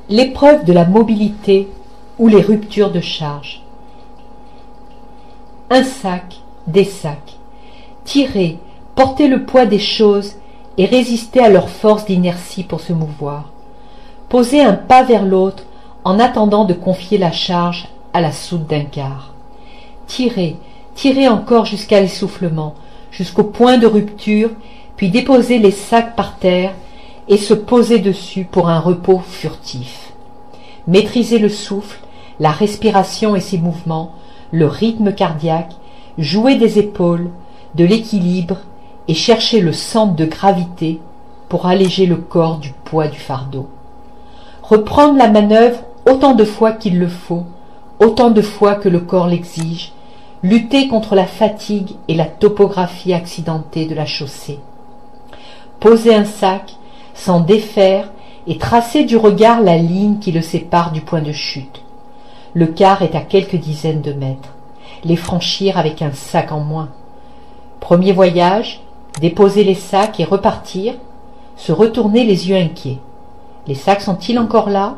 L'épreuve de la mobilité ou les ruptures de charge. Un sac, des sacs. Tirer, porter le poids des choses et résister à leur force d'inertie pour se mouvoir. Poser un pas vers l'autre en attendant de confier la charge à la soute d'un quart. Tirer, tirer encore jusqu'à l'essoufflement, jusqu'au point de rupture, puis déposer les sacs par terre et se poser dessus pour un repos furtif. Maîtriser le souffle, la respiration et ses mouvements, le rythme cardiaque, jouer des épaules, de l'équilibre et chercher le centre de gravité pour alléger le corps du poids du fardeau. Reprendre la manœuvre autant de fois qu'il le faut, autant de fois que le corps l'exige, lutter contre la fatigue et la topographie accidentée de la chaussée. Poser un sac, s'en défaire et tracer du regard la ligne qui le sépare du point de chute. Le quart est à quelques dizaines de mètres. Les franchir avec un sac en moins. Premier voyage, déposer les sacs et repartir, se retourner les yeux inquiets. Les sacs sont-ils encore là?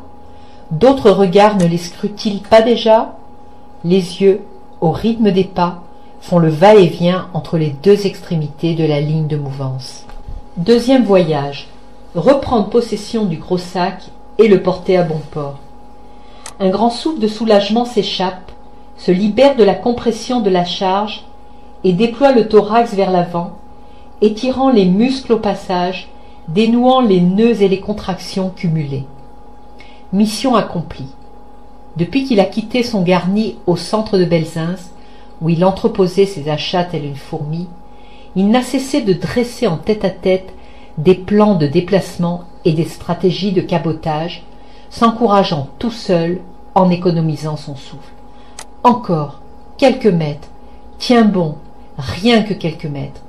D'autres regards ne les scrutent-ils pas déjà? Les yeux, au rythme des pas, font le va-et-vient entre les deux extrémités de la ligne de mouvance. Deuxième voyage, reprendre possession du gros sac et le porter à bon port. Un grand souffle de soulagement s'échappe, se libère de la compression de la charge et déploie le thorax vers l'avant, étirant les muscles au passage, dénouant les nœuds et les contractions cumulées. Mission accomplie. Depuis qu'il a quitté son garni au centre de Belzins, où il entreposait ses achats tel une fourmi, il n'a cessé de dresser en tête-à-tête des plans de déplacement et des stratégies de cabotage, s'encourageant tout seul en économisant son souffle. Encore, quelques mètres, tiens bon, rien que quelques mètres.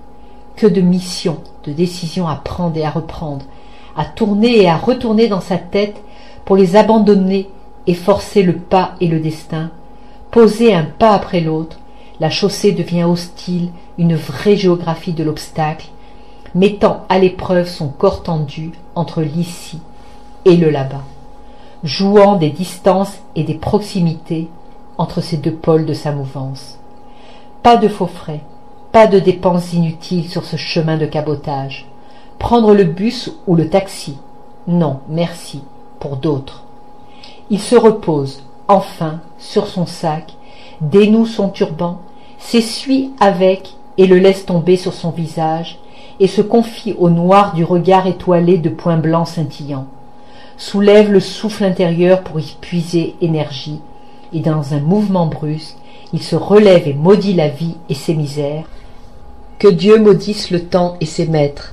Que de missions, de décisions à prendre et à reprendre, à tourner et à retourner dans sa tête pour les abandonner et forcer le pas et le destin, poser un pas après l'autre, la chaussée devient hostile, une vraie géographie de l'obstacle, mettant à l'épreuve son corps tendu entre l'ici et le là-bas, jouant des distances et des proximités entre ces deux pôles de sa mouvance. Pas de faux frais, pas de dépenses inutiles sur ce chemin de cabotage. Prendre le bus ou le taxi, non, merci, pour d'autres. Il se repose, enfin, sur son sac, dénoue son turban, s'essuie avec et le laisse tomber sur son visage, et se confie au noir du regard étoilé de points blancs scintillants. Soulève le souffle intérieur pour y puiser énergie, et dans un mouvement brusque, il se relève et maudit la vie et ses misères. Que Dieu maudisse le temps et ses maîtres.